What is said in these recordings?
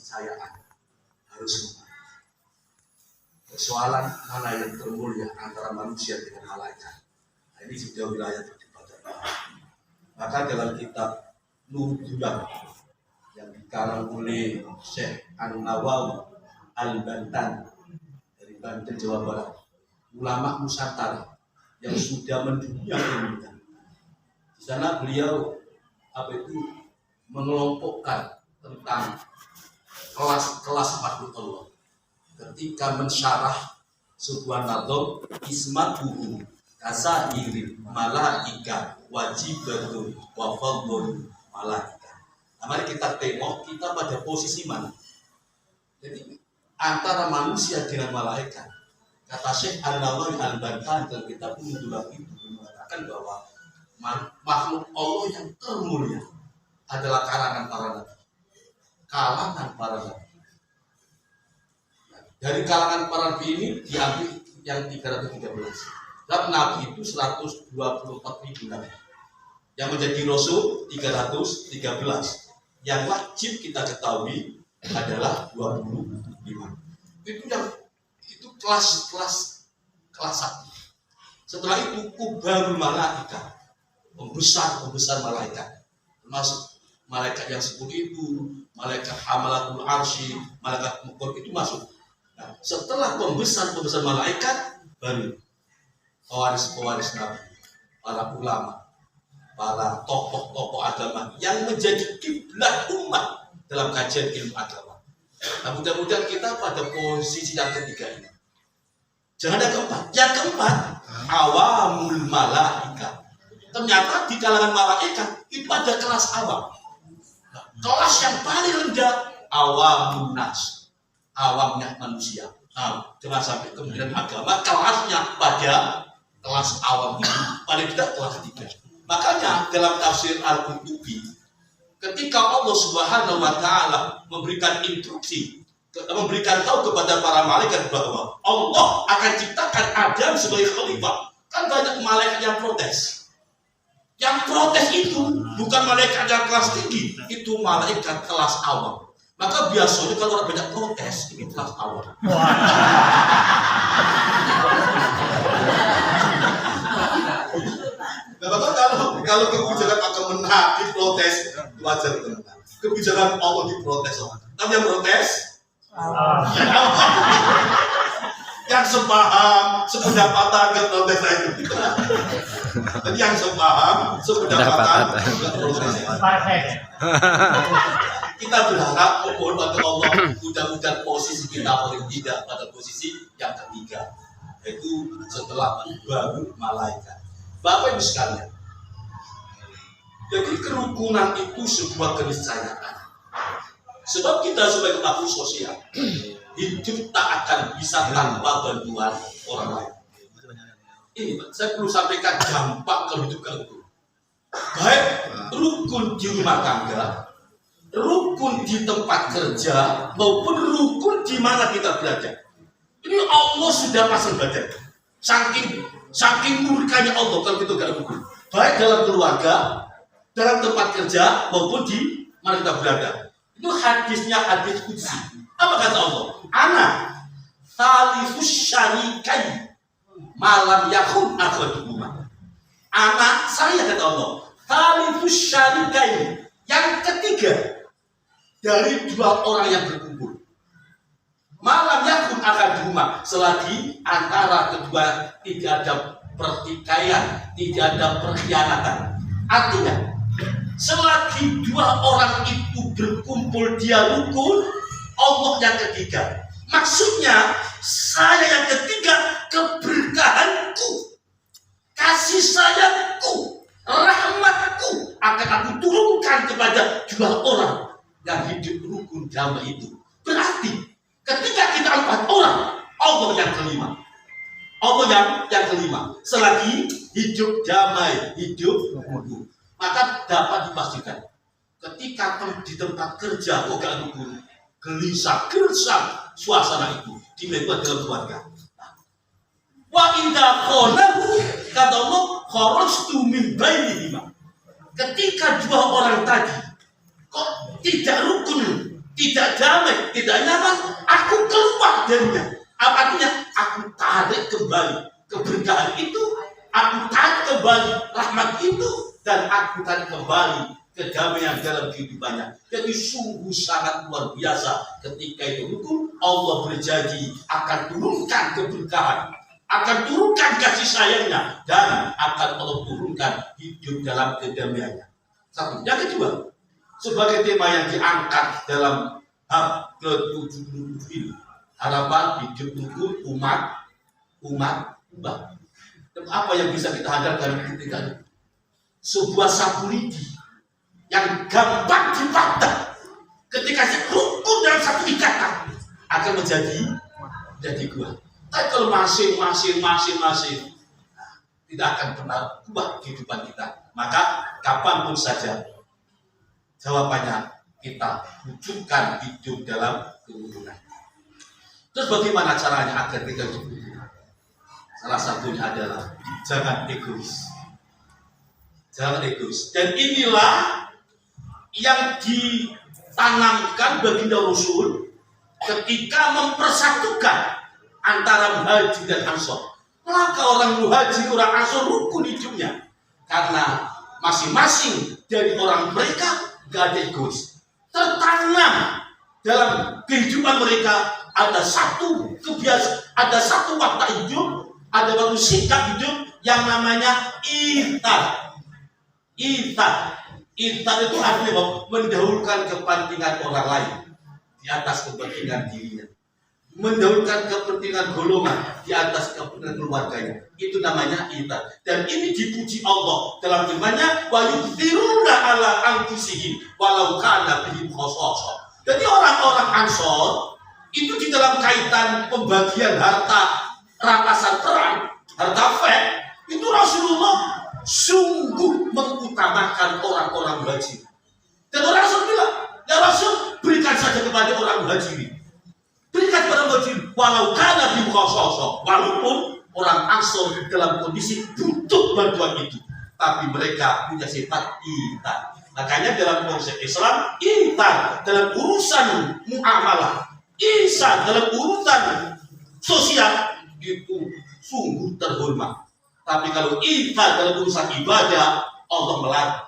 keniscayaan harus rumah. Persoalan mana yang termulia antara manusia dengan malaikat. Nah, ini sudah wilayah perdebatan. Maka dalam kitab Nur Dulan yang dikarang oleh Syekh An-Nawawi Al-Bantan dari Banten, Jawa Barat, ulama Nusantara yang sudah mendunia ilmunya. Di sana beliau mengelompokkan tentang kelas-kelas makhluk Allah ketika mensyarah sebuah nadom ismatuhu kasairi malaika wajibatun wa fadlun malaika. Nah, mari kita tengok kita pada posisi mana. Jadi antara manusia dengan malaikat. Kata Syekh An-Nawawi Al-Bantan dalam kitab Nudullah itu mengatakan bahwa makhluk Allah yang termulia adalah kalangan para nabi. Kalangan para nabi. Dari kalangan para nabi ini diambil yang 313. Dan nabi itu 124.000 nabi. Yang menjadi rasul 313. Yang wajib kita ketahui adalah 25. Itu kelas 1. Setelah itu kubarul malaikat, pembesar malaikat, termasuk malaikat yang 10 itu, malaikat hamalatul arsy, malaikat mukor itu masuk. Nah, setelah pembesar malaikat, baru pewaris nabi, para ulama, para tokoh-tokoh agama yang menjadi kiblat umat dalam kajian ilmu agama. Nah, mudah-mudahan kita pada posisi yang ketiga ini. Jangan ada keempat. Yang keempat, awamul malaikat. Ternyata di kalangan malaikat itu ada kelas awam. Nah, kelas yang paling rendah, awamun nas, awamnya manusia. Nah, jangan sampai kemudian agama kelasnya pada kelas awam itu, paling tidak kelas 3. Makanya dalam tafsir Al-Qurtubi, ketika Allah Subhanahu wa Ta'ala memberikan instruksi, memberikan tahu kepada para malaikat bahwa Allah akan ciptakan Adam sebagai khalifah, kan banyak malaikat yang protes. Yang protes itu bukan malaikat yang kelas tinggi, itu malaikat kelas awam. Maka biasanya kalau orang banyak protes, ini kelas awam. Nah, kalau kebijakan agama diprotes, wajar teman-teman. Kebijakan Allah diprotes, tapi yang protes, yang sepaham, sependapatan nggak protes itu. Jadi yang sepaham, sependapatan nggak protes. Kita berharap mohon pada Allah, mudah-mudahan posisi kita paling tidak pada posisi yang ketiga, yaitu setelah baru malaikat. Bapak Ibu sekalian, jadi kerukunan itu sebuah keniscayaan. Sebab kita sebagai makhluk sosial, hidup tak akan bisa tanpa bantuan orang lain. Ini saya perlu sampaikan dampak kalau hidup itu. Baik rukun di rumah tangga, rukun di tempat kerja, maupun rukun di mana kita belajar. Ini Allah sudah pasang badan. Saking murkanya Allah kalau itu gak rukun. Baik dalam keluarga, dalam tempat kerja, maupun di mana kita berada. Itu hadisnya hadis qudsi. Apa kata Allah? Ana thalithus syarikai malam yakun ahaduhuma. Anak saya kata Allah, thalithus syarikai, yang ketiga dari dua orang yang berkumpul. Malam yakun ahaduhuma, selagi antara kedua tidak ada pertikaian, tidak ada perkhianatan. Artinya selagi dua orang itu berkumpul dia rukun, Allah yang ketiga. Maksudnya saya yang ketiga, keberkahanku, kasih sayangku, rahmatku akan aku turunkan kepada dua orang yang hidup rukun damai itu. Berarti ketika kita 4 orang, Allah yang kelima. Allah yang kelima. Selagi hidup damai, hidup rukun, maka dapat dipastikan ketika di tempat kerja kok gak rukun, gelisah, gersam suasana itu dibuat dalam keluarga. Wa inda qalahu kata Allah kharastu min bainihima. Ketika dua orang tadi kok tidak rukun tidak damai, tidak nyaman, aku keluar darinya. Apa artinya? Aku tarik kembali keberkahan itu, aku tarik kembali rahmat itu, dan aku tarik kembali kedamaian dalam kehidupannya. Jadi sungguh sangat luar biasa ketika itu hukum Allah berjanji akan turunkan keberkahan, akan turunkan kasih sayangnya, dan akan Allah turunkan hidup dalam kedamaiannya. Satu. Yang kedua, sebagai tema yang diangkat dalam bab ke-77 ini, harapan hidup rukun umat. Apa yang bisa kita hadapkan ketika itu? Sebuah sapu lidi yang gampang dipatah ketika rukun dalam satu ikatan akan menjadi kuat. Tapi kalau masing tidak akan pernah kuat kehidupan kita. Maka kapanpun saja jawabannya kita wujudkan hidup dalam kerukunan. Terus bagaimana caranya agar kita hidup? Salah satunya adalah jangan egois. Jangan egois. Dan inilah yang ditanamkan baginda Rasul ketika mempersatukan antara Muhajir dan Ansor. Maka orang Muhajir, orang Ansor rukun hidupnya. Karena masing-masing dari orang mereka gak ada egois. Tertanam dalam kehidupan mereka ada satu kebiasaan, ada satu watak hidup, ada satu sikap hidup yang namanya ihsan. Ihsan itu artinya mendahulukan kepentingan orang lain di atas kepentingan dirinya, mendahulukan kepentingan golongan di atas kepentingan keluarganya. Itu namanya ihsan. Dan ini dipuji Allah dalam firman-Nya, wa yu'thiruna ala anfusihim walau kana bihim khassasah. Jadi orang-orang Ansor itu di dalam kaitan pembagian harta rampasan perang, harta fek, itu Rasulullah sungguh mengutamakan orang-orang Muhajir. Dan orang Rasul bilang, ya Rasul, berikan saja kepada orang Muhajir. Berikan kepada Muhajir, walau kana bihim khassasah, walaupun orang Ansor dalam kondisi butuh bantuan itu, tapi mereka punya sifat ihsan. Makanya dalam konsep Islam, ihsan dalam urusan muamalah, ihsan dalam urusan sosial itu sungguh terhormat. Tapi kalau ihsan dalam urusan ibadah, Allah melarang.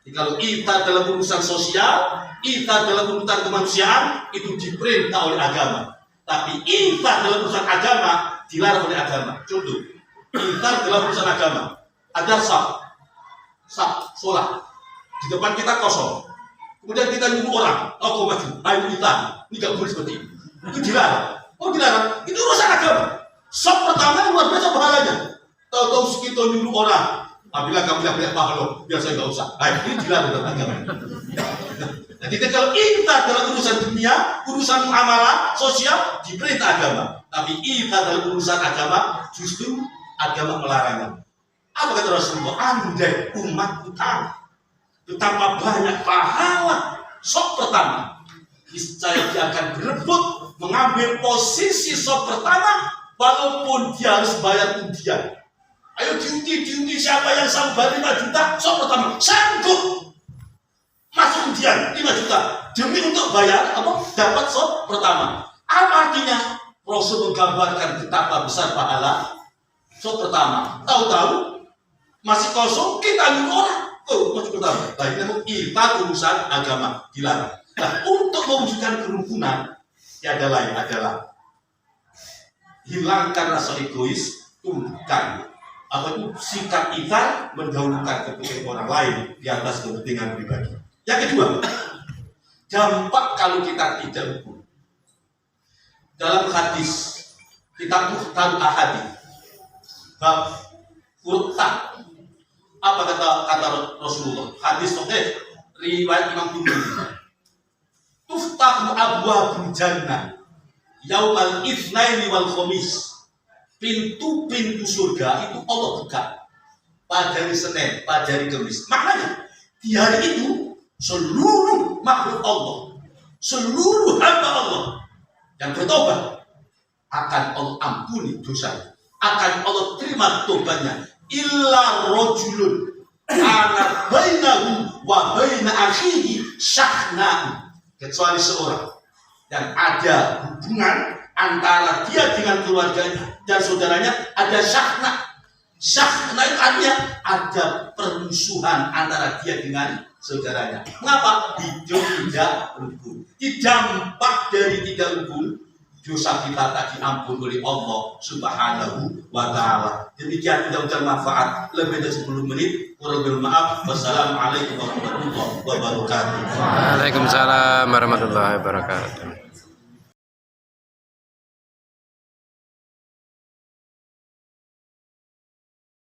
Jadi kalau ihsan dalam urusan sosial, ihsan dalam urusan kemanusiaan itu diperintah oleh agama. Tapi ihsan dalam urusan agama dilarang oleh agama. Contoh, ihsan dalam urusan agama, ada saf, sholat di depan kita kosong, kemudian kita nyuruh orang, kau maju, ayo ihsan, ini gak boleh seperti itu dilarang. Oh dilarang, itu urusan agama. Saf pertama luar biasa pahalanya. Tahu-tahu kita nyuruh orang, apabila kamu tidak punya pahala, biar saya nggak usah. Ini dilarang dalam agama. Jadi kalau ihsan dalam urusan dunia, urusan muamalah sosial diperintah agama. Tapi ihsan dalam urusan agama justru agama melarangnya. Apa kata Rasulullah? Andai umat utama betapa banyak pahala sop pertama, niscaya dia akan berebut mengambil posisi sop pertama, walaupun dia harus bayar undian. Ayo diundi siapa yang sanggup bayar 5 juta sop pertama, sanggup masuk undian 5 juta demi untuk bayar apa? Dapat sop pertama. Apa artinya? Rasul menggambarkan betapa besar pahala sop pertama. Tahu-tahu masih kosong, kita nyuruh orang. Oh, masuk pertama. Baik, namun ihsan urusan agama dilarang. Nah, untuk mewujudkan kerukunan, tiada lain adalah hilangkan rasa egois, tumbuhkan apa itu sikap ihsan, mendahulukan kepentingan orang lain di atas kepentingan pribadi. Yang kedua, dampak kalau kita tidak rukun. Dalam hadis kitab Mukhtar Ahadits bab furqan, apa kata Rasulullah? Hadis sahih riwayat Imam Tirmidzi. Tuftahu abwabul jannah yaumal itsnaini wal khamis. Pintu-pintu surga itu Allah buka pada hari Senin, pada hari Kamis. Maknanya di hari itu seluruh makhluk Allah, seluruh hamba Allah yang bertobat akan Allah ampuni dosanya, akan Allah terima tobatnya. Illa rajulun ana bainahu wa baina akhihi syahna, kecuali seorang yang ada hubungan antara dia dengan keluarganya dan saudaranya, ada syahna. Syahna itu artinya ada permusuhan antara dia dengan saudaranya. Mengapa? Hidup tidak rukun. Dampak dari tidak rukun, dosa kita tak diampun oleh Allah Subhanahu wa Ta'ala. Demikian, mudah-mudahan manfaat. Lebih dari 10 menit, kurang bermaaf. Wassalamualaikum warahmatullahi wabarakatuh. Waalaikumsalam warahmatullahi wabarakatuh.